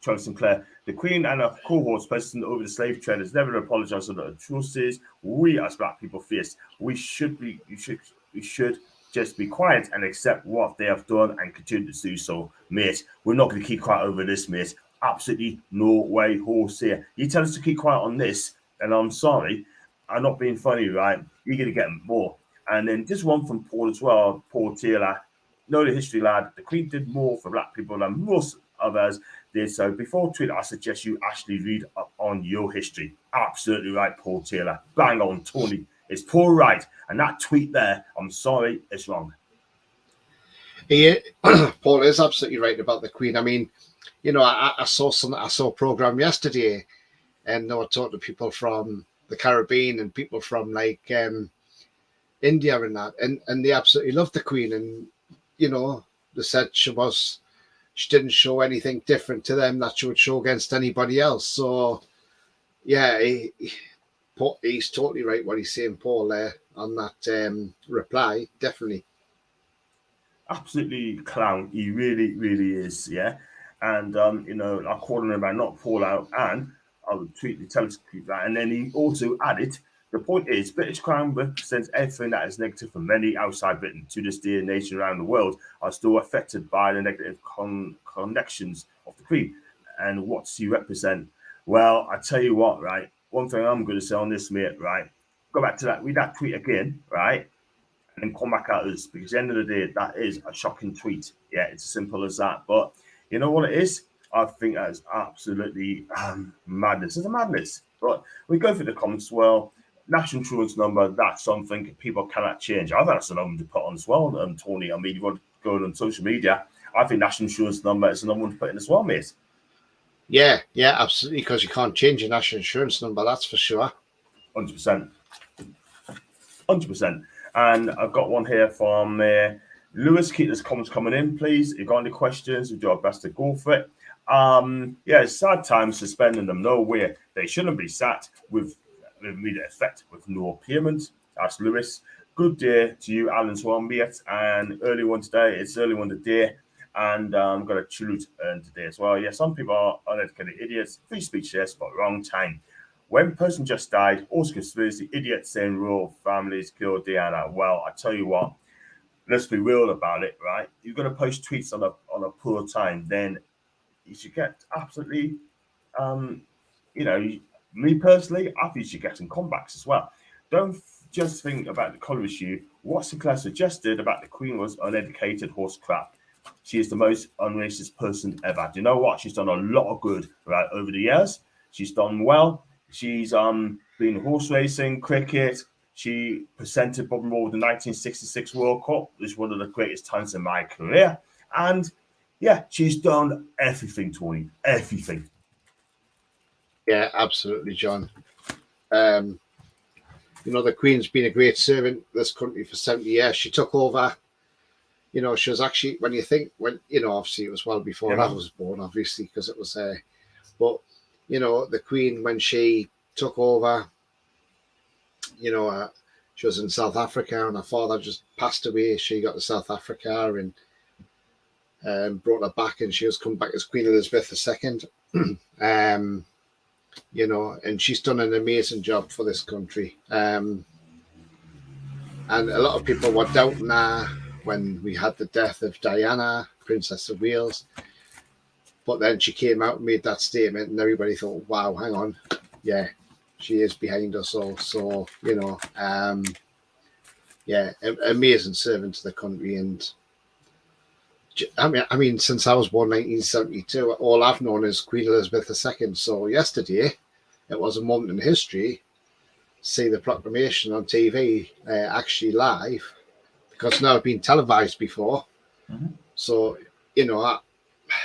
Speaker 3: Trevor Sinclair, the Queen and her cohorts present over the slave traders never apologise for the atrocities we as black people face. We should just be quiet and accept what they have done and continue to do so, mate. We're not going to keep quiet over this, mate. Absolutely no way, horse here. You tell us to keep quiet on this, and I'm sorry, I'm not being funny, right? You're going to get more. And then this one from Paul as well, Paul Taylor. Know the history, lad. The Queen did more for black people than most others did. So before Twitter, I suggest you actually read up on your history. Absolutely right, Paul Taylor. Bang on, Tony. It's Paul right. And that tweet there, I'm sorry, it's wrong.
Speaker 4: Yeah, Paul is absolutely right about the Queen. I mean, you know, I saw a program yesterday, and I talked to people from the Caribbean and people from like India and that, and they absolutely loved the Queen. And you know, they said she didn't show anything different to them that she would show against anybody else. So yeah, he's totally right what he's saying, Paul, there on that reply. Definitely.
Speaker 3: Absolutely clown. He really, really is, yeah. And you know, I called him about not Paul out, and I would tweet the tell that. And then he also added, the point is, British Crown represents everything that is negative for many outside Britain. To this day, nations around the world are still affected by the negative connections of the Queen. And what does he represent? Well, I tell you what, right? One thing I'm going to say on this, mate, right? Go back to that, read that tweet again, right? And then come back at us, because at the end of the day, that is a shocking tweet. Yeah, it's as simple as that. But you know what it is? I think that is absolutely madness. It's a madness. But we go through the comments. Well, national insurance number, that's something people cannot change. I think that's another one to put on as well, Tony. I mean, you want to go on social media. I think national insurance number is another one to put in as well, mate.
Speaker 4: Yeah, absolutely, because you can't change your national insurance number, that's for sure.
Speaker 3: 100%. 100%. And I've got one here from Lewis. Keep those comments coming in, please. If you've got any questions, we'll do our best to go for it. Yeah, it's sad times suspending them. No way. They shouldn't be sat with immediate effect with no payment. That's Lewis. Good day to you, Alan Swanbeat. And early one today. It's early one today. And I'm going to salute today as well. Yeah, some people are uneducated idiots. Free speech, yes, but wrong time. When person just died, also conspiracy, idiot saying rural families killed Diana. Well, I tell you what, let's be real about it, right? You're going to post tweets on a poor time, then you should get absolutely, you know, me personally, I think you should get some comebacks as well. Don't just think about the colour issue. What Sinclair suggested about the Queen was uneducated horse crap. She is the most unracist person ever. Do you know what? She's done a lot of good right over the years. She's done well. She's been horse racing, cricket. She presented Bob and Roll with the 1966 World Cup, which is one of the greatest times in my career. And yeah, she's done everything, Tony. Everything.
Speaker 4: Yeah, absolutely, John. You know, the Queen's been a great servant to this country for 70 years. She took over. You know, she was actually, when you know, obviously it was well before I was born, obviously, because it was but you know, the Queen, when she took over, you know, she was in South Africa and her father just passed away. She got to South Africa and brought her back, and she was come back as Queen Elizabeth II. You know, and she's done an amazing job for this country. And a lot of people were doubting her when we had the death of Diana, Princess of Wales. But then she came out and made that statement, and everybody thought, wow, hang on. Yeah, she is behind us all. So, you know, yeah, amazing servant to the country. And I mean, since I was born 1972, all I've known is Queen Elizabeth II. So yesterday, it was a moment in history. See the proclamation on TV, actually live, because it's never been televised before.
Speaker 3: Mhm.
Speaker 4: So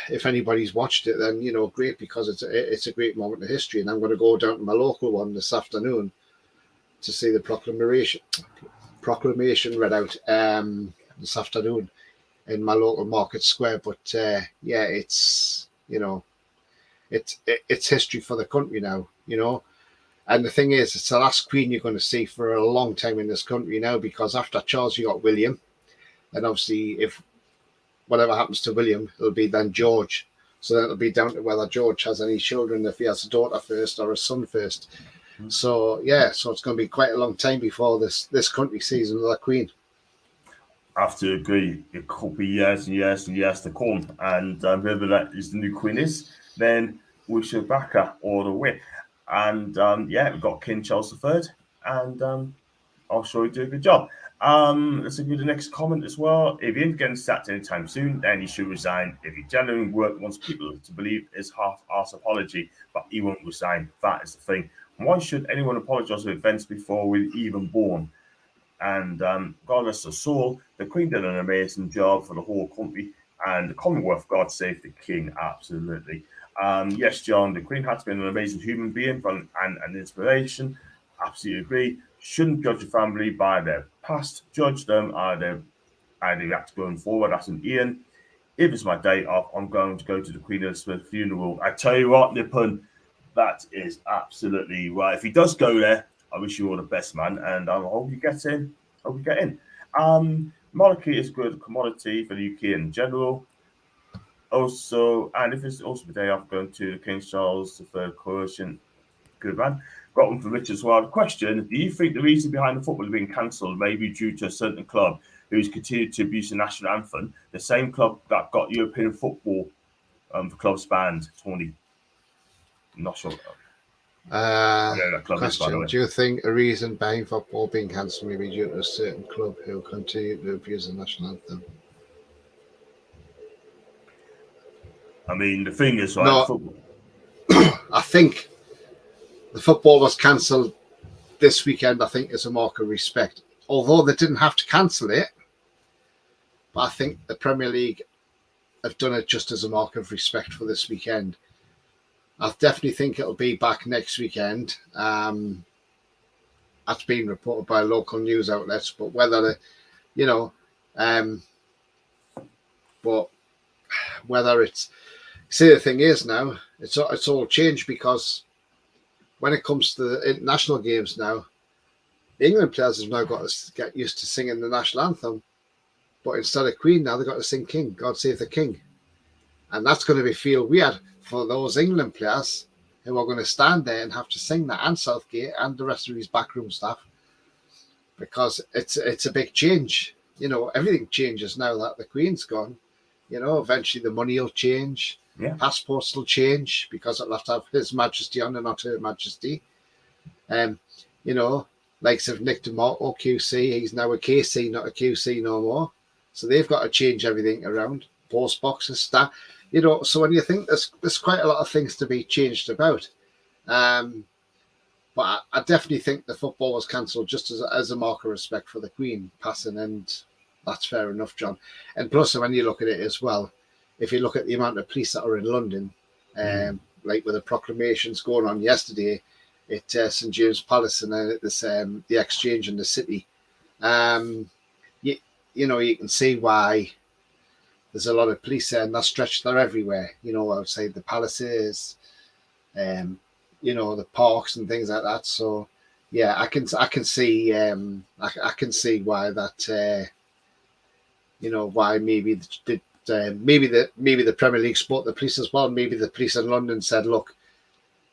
Speaker 4: if anybody's watched it, then great, because it's a great moment in history. And I'm going to go down to my local one this afternoon to see the proclamation read out this afternoon in my local market square. But yeah, it's it's history for the country now, And the thing is, it's the last Queen you're going to see for a long time in this country now, because after Charles you got William, and obviously if whatever happens to William, it'll be then George. So then it'll be down to whether George has any children, if he has a daughter first or a son first. So yeah, so it's going to be quite a long time before this country sees another Queen.
Speaker 3: I have to agree. It could be years and years and years to come. And whoever that is the new Queen is, then we should back her all the way. And yeah, we've got King Charles III, and I'm sure he'll do a good job. Let's go to the next comment as well. If he ain't getting sacked anytime soon, then he should resign. If he genuinely wants people to believe his half-ass apology, but he won't resign. That is the thing. Why should anyone apologise for events before we're even born? And God rest her soul, the Queen did an amazing job for the whole country and the Commonwealth. God save the King, absolutely. Yes, John, the Queen has been an amazing human being and an inspiration. Absolutely agree. Shouldn't judge a family by their past. Judge them either act going forward. That's an Ian. If it's my day off, I'm going to go to the Queen Elizabeth funeral. I tell you what, Nippon, that is absolutely right. If he does go there, I wish you all the best, man, and I hope you get in. Monarchy is good commodity for the UK in general. Also, and if it's also the day I'm going to the King Charles III coalition, good man. Got one from Rich as well. Question: do you think the reason behind the football being cancelled may be due to a certain club who's continued to abuse the national anthem, the same club that got European football the club's banned, Tony? I'm not sure.
Speaker 4: Question: do you think a reason behind football being cancelled may be due to a certain club who continue to abuse the national anthem?
Speaker 3: I mean, the thing is, right?
Speaker 4: No,
Speaker 3: football.
Speaker 4: I think the football was cancelled this weekend. I think as a mark of respect, although they didn't have to cancel it. But I think the Premier League have done it just as a mark of respect for this weekend. I definitely think it'll be back next weekend. That's been reported by local news outlets, but whether but whether it's, see, the thing is now it's all changed, because when it comes to the international games now, the England players have now got to get used to singing the national anthem, but instead of Queen now they've got to sing King, God Save the King, and that's going to feel weird for those England players who are going to stand there and have to sing that, and Southgate and the rest of his backroom staff, because it's a big change. Everything changes now that the Queen's gone. Eventually the money will change.
Speaker 3: Yeah.
Speaker 4: Passports will change, because it'll have to have His Majesty on and not Her Majesty. Likes of Nick DeMarco, QC, he's now a KC, not a QC no more. So they've got to change everything around. Post boxes, staff. So when you think there's quite a lot of things to be changed about. But I definitely think the football was cancelled just as a mark of respect for the Queen passing, and that's fair enough, John. And plus, when you look at it as well, if you look at the amount of police that are in London, like with the proclamations going on yesterday at St James Palace and then at this the Exchange in the City, you can see why there's a lot of police there, and they're everywhere. Outside the palaces, the parks and things like that. So yeah, I can see I can see why that why maybe the Premier League sport the police as well. Maybe the police in London said, look,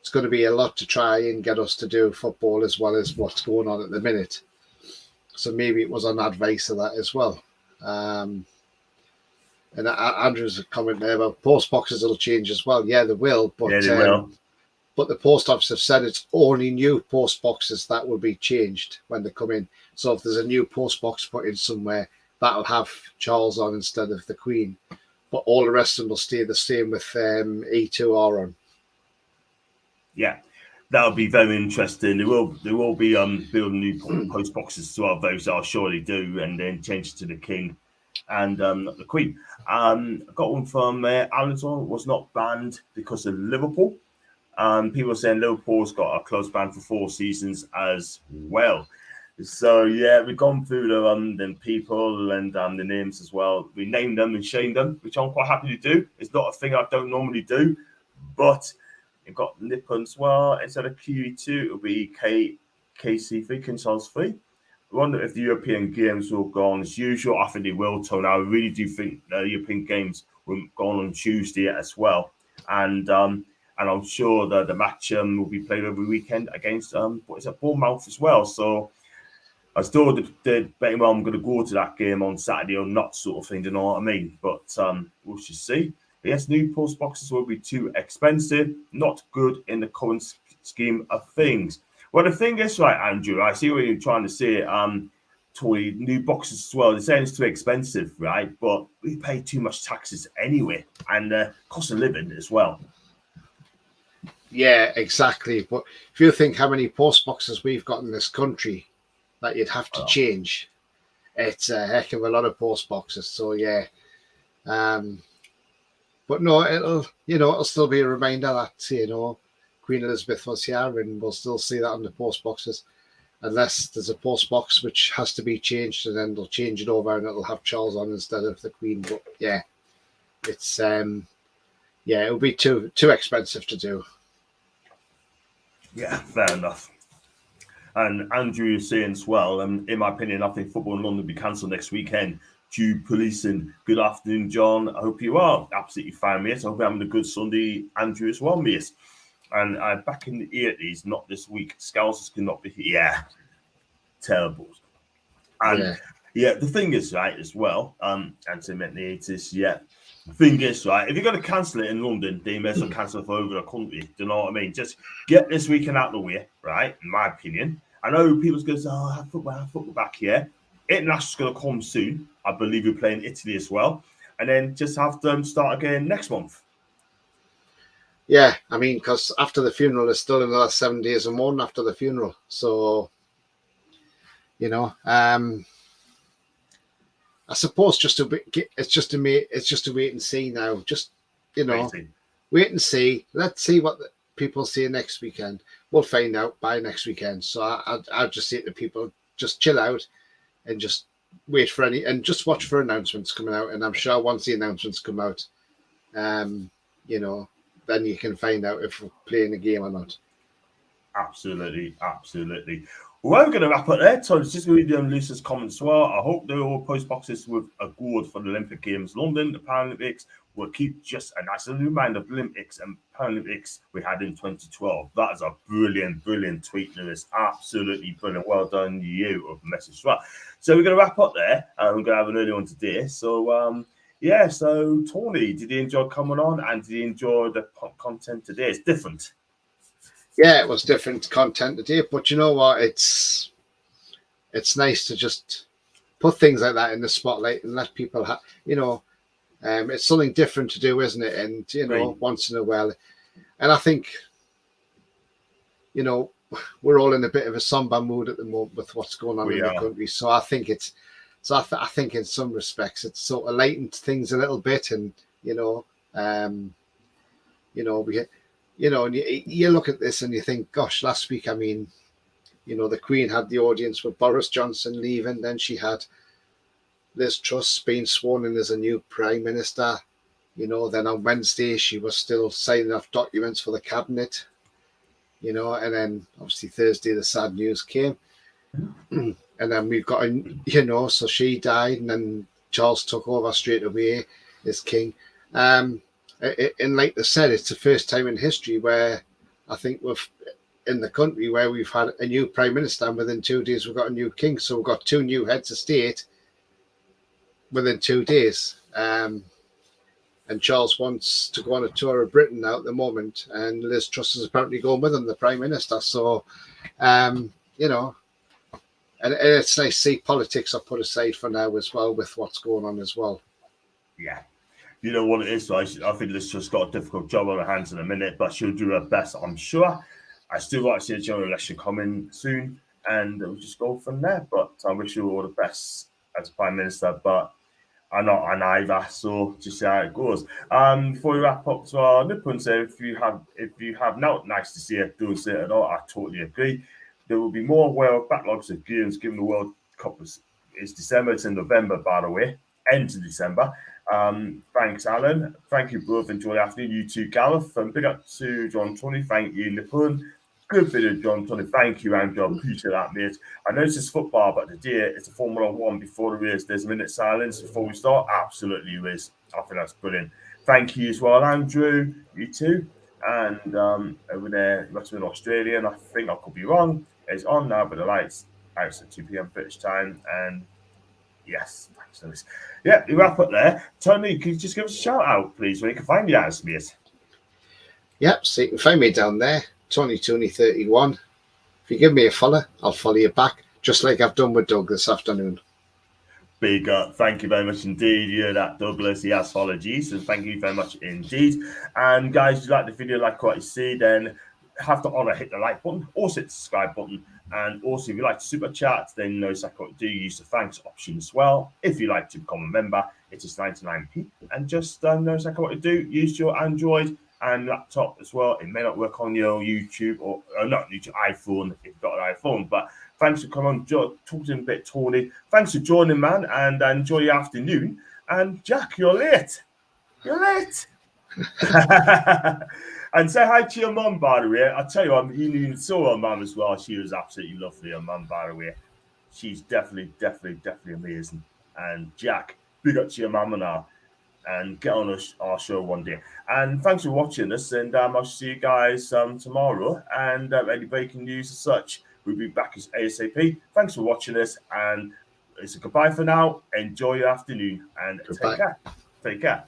Speaker 4: it's going to be a lot to try and get us to do football as well as what's going on at the minute. So maybe it was on advice of that as well. And Andrew's comment there about post boxes will change as well. Yeah, they will. But
Speaker 3: yeah, they will.
Speaker 4: But the post office have said it's only new post boxes that will be changed when they come in. So if there's a new post box put in somewhere, that'll have Charles on instead of the Queen. but all the rest of them will stay the same with E2R on.
Speaker 3: Yeah, that'll be very interesting. There will be building new post boxes to our votes. I'll surely do, and then change it to the King and the Queen. Got one from Allenton, was not banned because of Liverpool. People are saying Liverpool's got a close ban for 4 seasons as well. So yeah, we've gone through the people and the names as well. We named them and shamed them, which I'm quite happy to do. It's not a thing I don't normally do, but you've got Nippon as well. Instead of QE2, it'll be KC3, King Charles 3. I wonder if the European games will go on as usual. I think they will, Tony. I really do think the European games will go on Tuesday as well. And I'm sure that the match will be played every weekend against Bournemouth as well. So I still debating whether I'm going to go to that game on Saturday or not, sort of thing. Do you know what I mean? But we'll just see. Yes, new post boxes will be too expensive. Not good in the current scheme of things. Well, the thing is, right, Andrew, I see what you're trying to say. Totally new boxes as well. They're saying it's too expensive, right? But we pay too much taxes anyway, and cost of living as well.
Speaker 4: Yeah, exactly. But if you think how many post boxes we've got in this country that you'd have to change, it's a heck of a lot of post boxes. So yeah, but no, it'll still be a reminder that Queen Elizabeth was here, and we'll still see that on the post boxes, unless there's a post box which has to be changed, and then they'll change it over and it'll have Charles on instead of the Queen. But yeah, it's it'll be too expensive to do.
Speaker 3: Yeah, fair enough. And Andrew is saying as well, in my opinion, I think football in London will be cancelled next weekend due to policing. Good afternoon, John. I hope you are absolutely fine, mate. I hope you're having a good Sunday, Andrew, as well, mate. And back in the 80s, not this week, Scousers cannot be here. Yeah, terrible. And yeah, the thing is, right, as well, and to meant the 80s, yeah. The thing is, right, if you're going to cancel it in London, they may as well cancel it for over the country. Do you know what I mean? Just get this weekend out of the way, right? In my opinion. I know people's going to say, have football back here. International's going to come soon. I believe we're playing Italy as well. And then just have them start again next month.
Speaker 4: Yeah, I mean, because after the funeral, there's still another 7 days and more after the funeral. So, I suppose it's just a wait and see now. Just, wait and see. Let's see what the people say next weekend. We'll find out by next weekend. So I'll just say to people, just chill out and just wait for just watch for announcements coming out. And I'm sure once the announcements come out, then you can find out if we're playing a game or not.
Speaker 3: Absolutely. Well, we're going to wrap up there. So it's just going to be Lucy's comments as well. I hope they're all post boxes with a good for the Olympic Games London, the Paralympics. We'll keep just a nice little reminder of Olympics and Paralympics we had in 2012. That is a brilliant tweet, Lewis. Absolutely brilliant. Well done, you, of the message as well. So we're going to wrap up there. We're going to have an early one today. So, so Tony, did you enjoy coming on and did you enjoy the content today? It's different.
Speaker 4: Yeah, it was different content today, but you know what? It's nice to just put things like that in the spotlight and let people have, it's something different to do, isn't it? And,
Speaker 3: right.
Speaker 4: Once in a while. And I think, we're all in a bit of a somber mood at the moment with what's going on in the country. So I think I think in some respects it's sort of lightened things a little bit, and and you look at this and you think, gosh, last week, I mean, the Queen had the audience with Boris Johnson leaving, then she had Liz Truss being sworn in as a new Prime Minister. Then on Wednesday she was still signing off documents for the cabinet. And then obviously Thursday the sad news came. And then we've got, so she died, and then Charles took over straight away as king. And like they said, it's the first time in history where I think in the country where we've had a new prime minister, and within 2 days we've got a new king. So we've got 2 new heads of state within 2 days. And Charles wants to go on a tour of Britain now at the moment, and Liz Truss is apparently going with him, the prime minister. So, and it's nice to see politics are put aside for now as well with what's going on as well.
Speaker 3: Yeah. you know what it is. So I think Liz just got a difficult job on her hands in a minute, but she'll do her best, I'm sure. I still like to see a general election coming soon, and we'll just go from there. But I wish you all the best as Prime Minister, but I'm not an either, so just see how it goes. Before we wrap up to our Nippon, so if you have now, nice to see it, don't say it at all. I totally agree. There will be more World backlogs of games given the World Cup is December. It's in November, by the way, end of December. Thanks, Alan. Thank you both. Enjoy the afternoon. You too, Gareth. And big up to John Tony. Thank you, Nippon. Good video, John Tony. Thank you, Andrew. Appreciate that, mate. I know this is football, but today it's a Formula One before the race. There's a minute silence before we start. Absolutely, Riz. I think that's brilliant. Thank you as well, Andrew. You too. And over there, it must have been Australian. I think I could be wrong. It's on now, but the lights out at 2 p.m. British time. And yes, thanks, Lewis. Yeah, we wrap up there. Tony, could you just give us a shout out, please, where you can find you at, mate?
Speaker 4: Yep, so you can find me down there, Tony31. If you give me a follow, I'll follow you back, just like I've done with Doug this afternoon.
Speaker 3: Big up. Thank you very much indeed. You're that Douglas. He has followed you, so thank you very much indeed. And guys, if you like the video, like what you see, then have to hit the like button, also hit the subscribe button. And also, if you like to super chat, then know exactly what to do. Use the thanks option as well. If you like to become a member, it is 99p. And just know exactly what to do. Use your Android and laptop as well. It may not work on your YouTube or not YouTube, iPhone if you've got an iPhone. But thanks for coming on, talking a bit, Tony. Thanks for joining, man, and enjoy your afternoon. And Jack, you're late. You're late. And say hi to your mum, by the way. I tell you, you saw her mum as well. She was absolutely lovely, her mum, by the way. She's definitely amazing. And Jack, big up to your mum and her. And get on our show one day. And thanks for watching us. And I'll see you guys tomorrow. And any breaking news as such, we'll be back as ASAP. Thanks for watching us. And it's a goodbye for now. Enjoy your afternoon. And
Speaker 4: Goodbye.
Speaker 3: Take care.